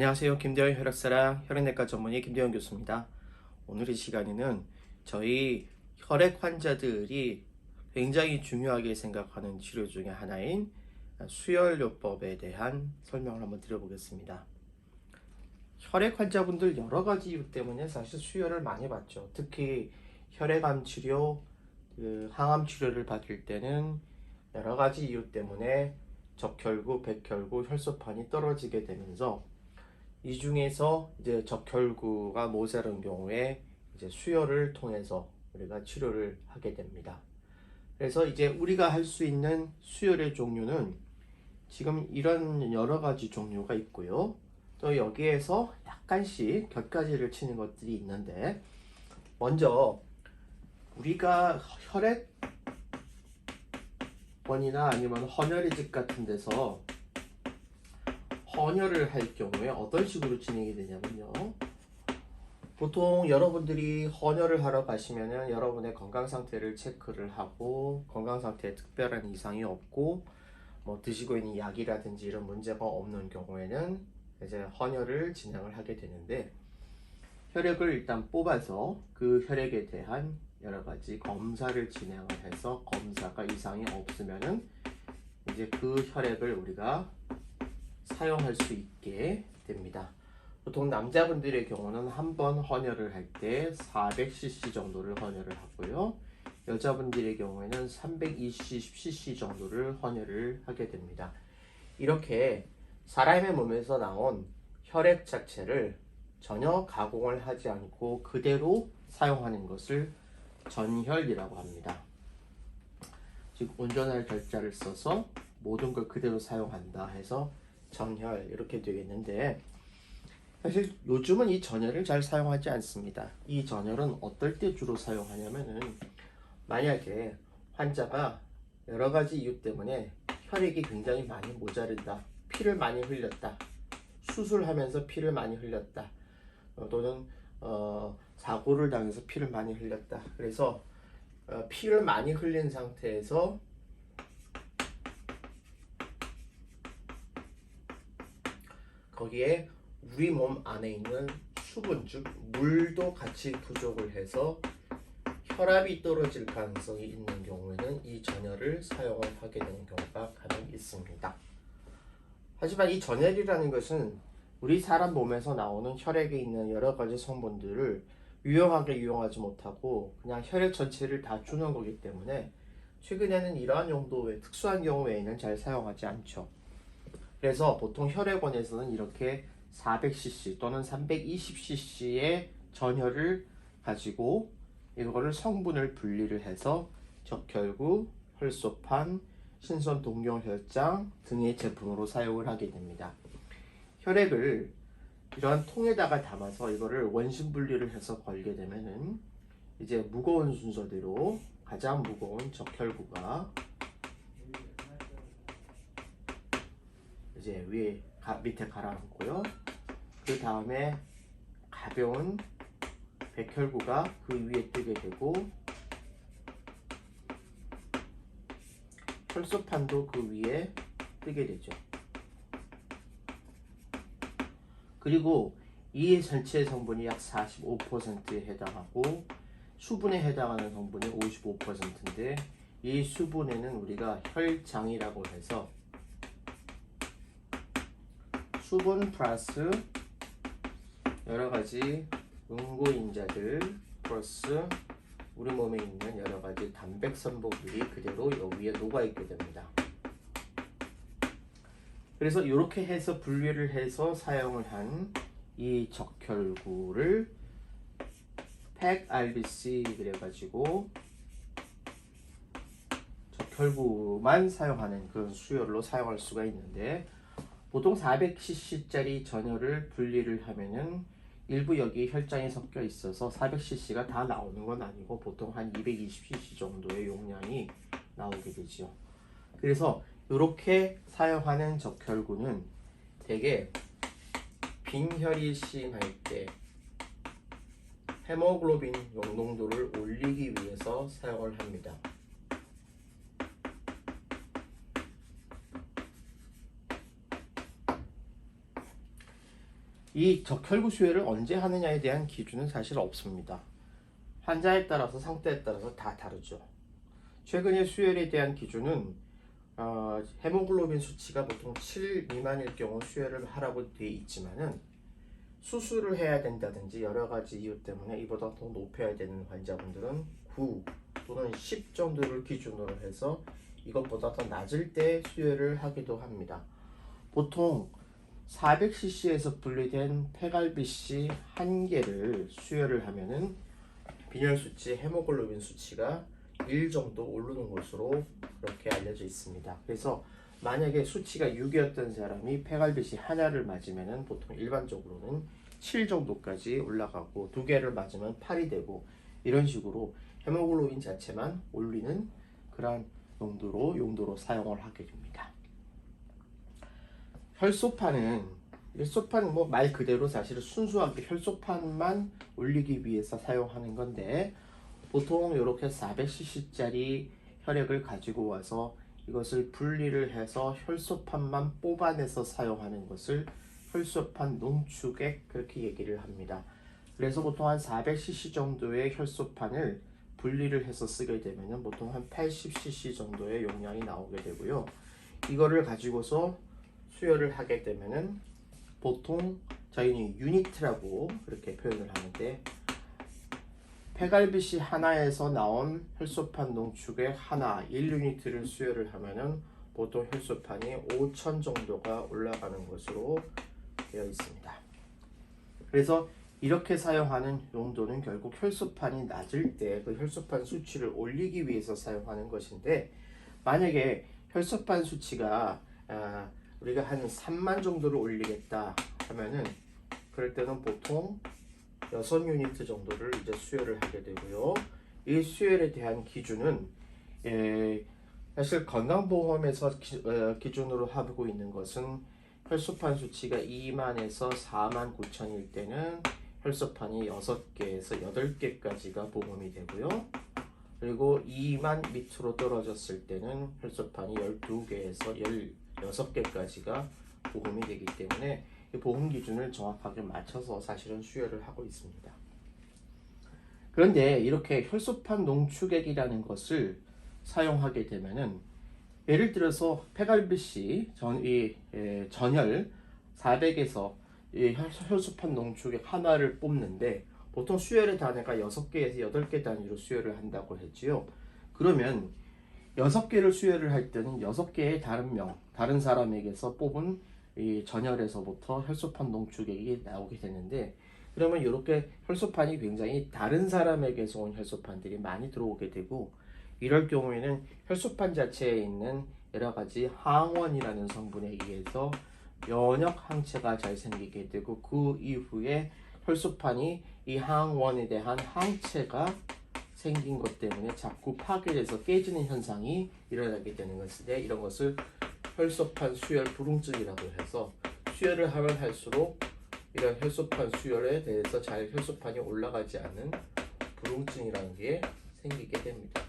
안녕하세요. 김대현 혈액사랑 혈액내과 전문의 김대현 교수입니다. 오늘 이 시간에는 저희 혈액 환자들이 굉장히 중요하게 생각하는 치료 중에 하나인 수혈요법에 대한 설명을 한번 드려보겠습니다. 혈액 환자분들 여러 가지 이유 때문에 사실 수혈을 많이 받죠. 특히 혈액암 치료, 항암 치료를 받을 때는 여러 가지 이유 때문에 적혈구, 백혈구, 혈소판이 떨어지게 되면서 이 중에서 이제 적혈구가 모자란 경우에 이제 수혈을 통해서 우리가 치료를 하게 됩니다. 그래서 이제 우리가 할 수 있는 수혈의 종류는 지금 이런 여러 가지 종류가 있고요. 또 여기에서 약간씩 곁가지를 치는 것들이 있는데, 먼저 우리가 혈액원이나 아니면 헌혈의집 같은 데서 헌혈을 할 경우에 어떤 식으로 진행이 되냐면요. 보통 여러분들이 헌혈을 하러 가시면은 여러분의 건강 상태를 체크를 하고 건강 상태에 특별한 이상이 없고 뭐 드시고 있는 약이라든지 이런 문제가 없는 경우에는 이제 헌혈을 진행을 하게 되는데, 혈액을 일단 뽑아서 그 혈액에 대한 여러 가지 검사를 진행을 해서 검사가 이상이 없으면은 이제 그 혈액을 우리가 사용할 수 있게 됩니다. 보통 남자분들의 경우는 한 번 헌혈을 할 때 400cc 정도를 헌혈을 하고요. 여자분들의 경우에는 320cc 정도를 헌혈을 하게 됩니다. 이렇게 사람의 몸에서 나온 혈액 자체를 전혀 가공을 하지 않고 그대로 사용하는 것을 전혈이라고 합니다. 즉 온전할 결자를 써서 모든 걸 그대로 사용한다 해서 전혈 이렇게 되겠는데, 사실 요즘은 이 전혈을 잘 사용하지 않습니다. 이 전혈은 어떨 때 주로 사용하냐면은, 만약에 환자가 여러 가지 이유 때문에 혈액이 굉장히 많이 모자른다, 피를 많이 흘렸다, 수술하면서 피를 많이 흘렸다, 또는 사고를 당해서 피를 많이 흘렸다. 그래서 피를 많이 흘린 상태에서 거기에 우리 몸 안에 있는 수분, 즉 물도 같이 부족을 해서 혈압이 떨어질 가능성이 있는 경우에는 이 전혈을 사용을 하게 되는 경우가 간혹 있습니다. 하지만 이 전혈이라는 것은 우리 사람 몸에서 나오는 혈액에 있는 여러 가지 성분들을 유용하게 이용하지 못하고 그냥 혈액 전체를 다 주는 거기 때문에 최근에는 이러한 용도의 특수한 경우 외에는 잘 사용하지 않죠. 그래서 보통 혈액원에서는 이렇게 400cc 또는 320cc의 전혈을 가지고 이거를 성분을 분리를 해서 적혈구, 혈소판, 신선 동경혈장 등의 제품으로 사용을 하게 됩니다. 혈액을 이러한 통에다가 담아서 이거를 원심 분리를 해서 걸게 되면은 이제 무거운 순서대로 가장 무거운 적혈구가 이제 밑에 가라앉고요. 그 다음에 가벼운 백혈구가 그 위에 뜨게 되고, 혈소판도 그 위에 뜨게 되죠. 그리고 이 전체 성분이 약 45%에 해당하고 수분에 해당하는 성분이 55%인데, 이 수분에는 우리가 혈장이라고 해서 수분 플러스 여러가지 응고인자들 플러스 우리 몸에 있는 여러가지 단백선보들이 그대로 여기에 녹아있게 됩니다. 그래서 이렇게 해서 분리를 해서 사용을 한 이 적혈구를 PEG-RBC 그래가지고 적혈구만 사용하는 그런 수혈로 사용할 수가 있는데, 보통 400cc짜리 전혈을 분리를 하면은 일부 여기 혈장이 섞여 있어서 400cc가 다 나오는 건 아니고 보통 한 220cc 정도의 용량이 나오게 되죠. 그래서 이렇게 사용하는 적혈구는 대개 빈혈이 심할 때 헤모글로빈 농도를 올리기 위해서 사용을 합니다. 이 적혈구 수혈을 언제 하느냐에 대한 기준은 사실 없습니다. 환자에 따라서 상태에 따라서 다 다르죠. 최근에 수혈에 대한 기준은 헤모글로빈 수치가 보통 7 미만일 경우 수혈을 하라고 되어 있지만은 수술을 해야 된다든지 여러 가지 이유 때문에 이보다 더 높여야 되는 환자분들은 9 또는 10 정도를 기준으로 해서 이것보다 더 낮을 때 수혈을 하기도 합니다. 보통 400cc에서 분리된 폐갈비씨 1개를 수혈을 하면은 빈혈 수치, 헤모글로빈 수치가 1 정도 오르는 것으로 그렇게 알려져 있습니다. 그래서 만약에 수치가 6이었던 사람이 폐갈비씨 하나를 맞으면은 보통 일반적으로는 7 정도까지 올라가고 2개를 맞으면 8이 되고 이런 식으로 헤모글로빈 자체만 올리는 그러한 용도로 사용을 하게 됩니다. 혈소판은 뭐 말 그대로 사실은 순수하게 혈소판만 올리기 위해서 사용하는 건데 보통 이렇게 400cc짜리 혈액을 가지고 와서 이것을 분리를 해서 혈소판만 뽑아내서 사용하는 것을 혈소판 농축액 그렇게 얘기를 합니다. 그래서 보통 한 400cc 정도의 혈소판을 분리를 해서 쓰게 되면 보통 한 80cc 정도의 용량이 나오게 되고요. 이거를 가지고서 수혈을 하게 되면은 보통 저희는 유니트라고 그렇게 표현을 하는데 폐갈비씨 하나에서 나온 혈소판 농축액 하나 1유니트를 수혈을 하면은 보통 혈소판이 5,000 정도가 올라가는 것으로 되어 있습니다. 그래서 이렇게 사용하는 용도는 결국 혈소판이 낮을 때 그 혈소판 수치를 올리기 위해서 사용하는 것인데 만약에 혈소판 수치가 우리가 한 3만 정도를 올리겠다 하면은 그럴 때는 보통 6유니트 정도를 이제 수혈을 하게 되고요. 이 수혈에 대한 기준은 사실 건강보험에서 기준으로 하고 있는 것은 혈소판 수치가 2만에서 4만 9천일 때는 혈소판이 6개에서 8개까지가 보험이 되고요. 그리고 2만 밑으로 떨어졌을 때는 혈소판이 12개에서 16개까지가 보험이 되기 때문에 보험 기준을 정확하게 맞춰서 사실은 수혈을 하고 있습니다. 그런데 이렇게 혈소판 농축액이라는 것을 사용하게 되면은 예를 들어서 폐갈비씨 전혈 400에서 혈소판 농축액 하나를 뽑는데 보통 수혈의 단위가 6개에서 8개 단위로 수혈을 한다고 했지요. 그러면 6개를 수혈을 할 때는 6개의 다른 사람에게서 뽑은 이 전혈에서부터 혈소판 농축액이 나오게 되는데 그러면 이렇게 혈소판이 굉장히 다른 사람에게서 온 혈소판들이 많이 들어오게 되고 이럴 경우에는 혈소판 자체에 있는 여러 가지 항원이라는 성분에 의해서 면역 항체가 잘 생기게 되고 그 이후에 혈소판이 이 항원에 대한 항체가 생긴 것 때문에 자꾸 파괴돼서 깨지는 현상이 일어나게 되는 것인데 이런 것을 혈소판 수혈 불응증이라고 해서 수혈을 하면 할수록 이런 혈소판 수혈에 대해서 잘 혈소판이 올라가지 않는 불응증이라는 게 생기게 됩니다.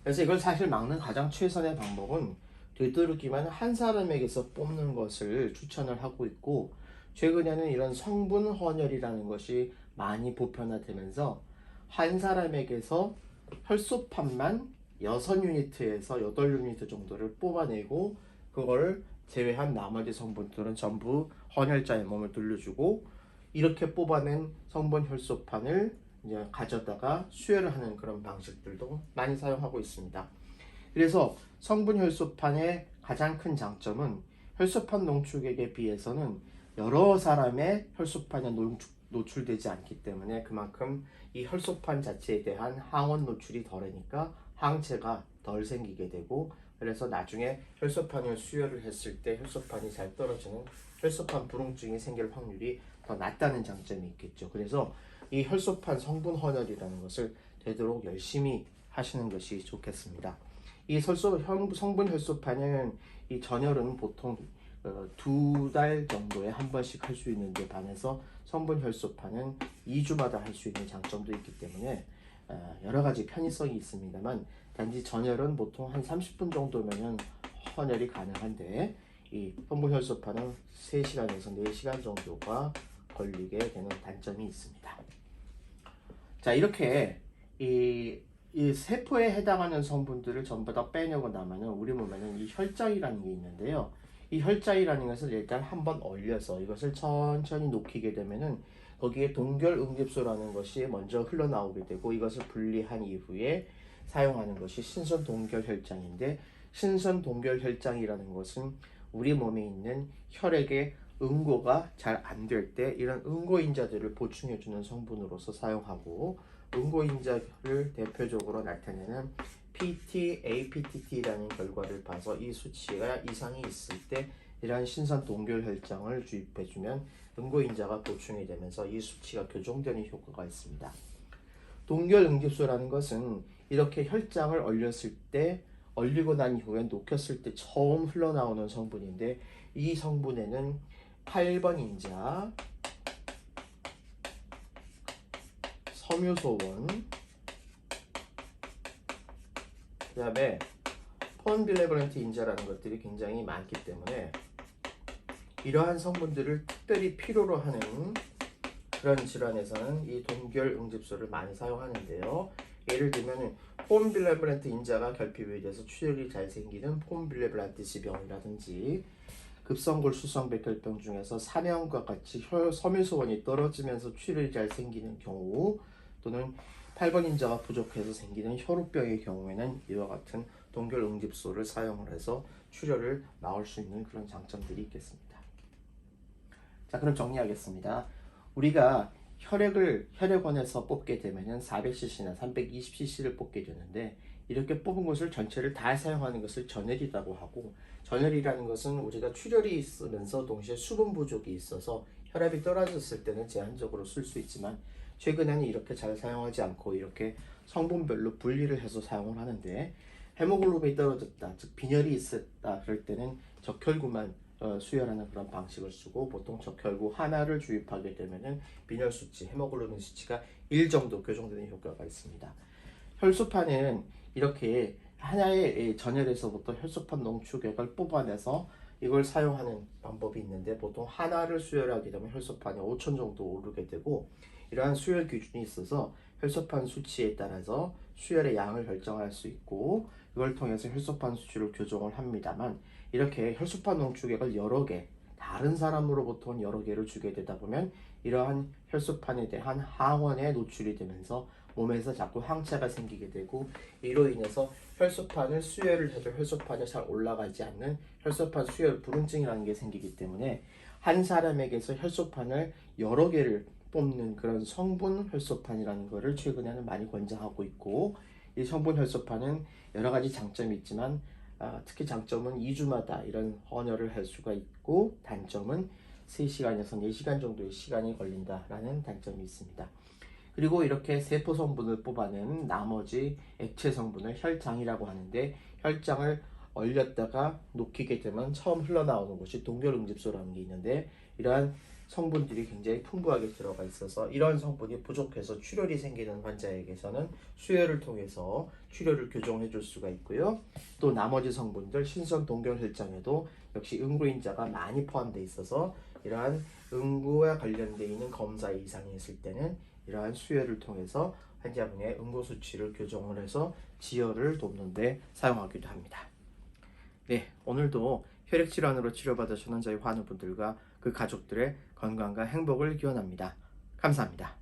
그래서 이걸 사실 막는 가장 최선의 방법은 되도록이면 한 사람에게서 뽑는 것을 추천을 하고 있고 최근에는 이런 성분 헌혈이라는 것이 많이 보편화되면서 한 사람에게서 혈소판만 6유니트에서 8유니트 정도를 뽑아내고 그걸 제외한 나머지 성분들은 전부 헌혈자의 몸을 돌려주고 이렇게 뽑아낸 성분 혈소판을 이제 가져다가 수혈을 하는 그런 방식들도 많이 사용하고 있습니다. 그래서 성분 혈소판의 가장 큰 장점은 혈소판 농축액에 비해서는 여러 사람의 혈소판에 노출되지 않기 때문에 그만큼 이 혈소판 자체에 대한 항원 노출이 덜하니까 항체가 덜 생기게 되고 그래서 나중에 혈소판을 수혈을 했을 때 혈소판이 잘 떨어지는 혈소판 불응증이 생길 확률이 더 낮다는 장점이 있겠죠. 그래서 이 혈소판 성분 헌혈이라는 것을 되도록 열심히 하시는 것이 좋겠습니다. 이 성분 혈소판은 이 전혈은 보통 2달 정도에 한 번씩 할 수 있는데 반해서 성분 혈소판은 2주마다 할 수 있는 장점도 있기 때문에 여러 가지 편의성이 있습니다만 단지 전혈은 보통 한 30분 정도면 헌혈이 가능한데 이 성분 혈소판은 3시간에서 4시간 정도가 걸리게 되는 단점이 있습니다. 자, 이렇게 이 세포에 해당하는 성분들을 전부 다 빼내고 나면은 우리 몸에는 이 혈장이라는 게 있는데요. 이 혈장이라는 것을 일단 한번 얼려서 이것을 천천히 녹이게 되면은 거기에 동결응집소라는 것이 먼저 흘러나오게 되고 이것을 분리한 이후에 사용하는 것이 신선 동결혈장인데, 신선 동결혈장이라는 것은 우리 몸에 있는 혈액의 응고가 잘 안 될 때 이런 응고인자들을 보충해주는 성분으로서 사용하고, 응고인자를 대표적으로 나타내는 PT, APTT라는 결과를 봐서 이 수치가 이상이 있을 때 이러한 신선 동결혈장을 주입해주면 응고인자가 보충이 되면서 이 수치가 교정되는 효과가 있습니다. 동결응집소라는 것은 이렇게 혈장을 얼렸을 때, 얼리고 난 이후에 녹였을 때 처음 흘러나오는 성분인데, 이 성분에는 8번 인자, 섬유소원, 그 다음에 폰빌레브란트 인자라는 것들이 굉장히 많기 때문에 이러한 성분들을 특별히 필요로 하는 그런 질환에서는 이 동결응집소를 많이 사용하는데요. 예를 들면 폰빌레브란트 인자가 결핍이 돼서 출혈이 잘 생기는 폰빌레브란트 지병이라든지, 급성골 수성백혈병 중에서 사명과 같이 섬유소원이 떨어지면서 출혈이 잘 생기는 경우, 또는 8번 인자가 부족해서 생기는 혈우병의 경우에는 이와 같은 동결응집소를 사용을 해서 출혈을 막을 수 있는 그런 장점들이 있겠습니다. 자, 그럼 정리하겠습니다. 우리가 혈액을 혈액원에서 뽑게 되면은 400cc나 320cc를 뽑게 되는데, 이렇게 뽑은 것을 전체를 다 사용하는 것을 전혈이라고 하고, 전혈이라는 것은 우리가 출혈이 있으면서 동시에 수분 부족이 있어서 혈압이 떨어졌을 때는 제한적으로 쓸 수 있지만, 최근에는 이렇게 잘 사용하지 않고 이렇게 성분별로 분리를 해서 사용을 하는데, 헤모글로빈이 떨어졌다, 즉 빈혈이 있었다 그럴 때는 적혈구만 수혈하는 그런 방식을 쓰고, 보통 적혈구 하나를 주입하게 되면은 빈혈 수치, 헤모글로빈 수치가 1 정도 교정되는 효과가 있습니다. 혈소판은 이렇게 하나의 전혈에서부터 혈소판 농축액을 뽑아내서 이걸 사용하는 방법이 있는데, 보통 하나를 수혈하게 되면 혈소판이 5천 정도 오르게 되고, 이러한 수혈 기준이 있어서 혈소판 수치에 따라서 수혈의 양을 결정할 수 있고, 이걸 통해서 혈소판 수치를 교정을 합니다만, 이렇게 혈소판 농축액을 여러 개, 다른 사람으로부터 여러 개를 주게 되다 보면 이러한 혈소판에 대한 항원에 노출이 되면서 몸에서 자꾸 항체가 생기게 되고, 이로 인해서 혈소판을 수혈을 해도 혈소판이 잘 올라가지 않는 혈소판 수혈 불응증이라는 게 생기기 때문에, 한 사람에게서 혈소판을 여러 개를 뽑는 그런 성분 혈소판이라는 것을 최근에는 많이 권장하고 있고, 이 성분 혈소판은 여러 가지 장점이 있지만 특히 장점은 2주마다 이런 헌혈을 할 수가 있고, 단점은 3시간에서 4시간 정도의 시간이 걸린다라는 단점이 있습니다. 그리고 이렇게 세포 성분을 뽑아낸 나머지 액체 성분을 혈장이라고 하는데, 혈장을 얼렸다가 녹이게 되면 처음 흘러나오는 것이 동결응집소라는 게 있는데, 이러한 성분들이 굉장히 풍부하게 들어가 있어서 이런 성분이 부족해서 출혈이 생기는 환자에게서는 수혈을 통해서 출혈을 교정해 줄 수가 있고요. 또 나머지 성분들 신선 동결혈장에도 역시 응고인자가 많이 포함되어 있어서 이러한 응고와 관련되어 있는 검사 이상이 있을 때는 이러한 수혈을 통해서 환자분의 응고 수치를 교정을 해서 지혈을 돕는 데 사용하기도 합니다. 네, 오늘도 혈액질환으로 치료받으시는 저희 환우분들과 그 가족들의 건강과 행복을 기원합니다. 감사합니다.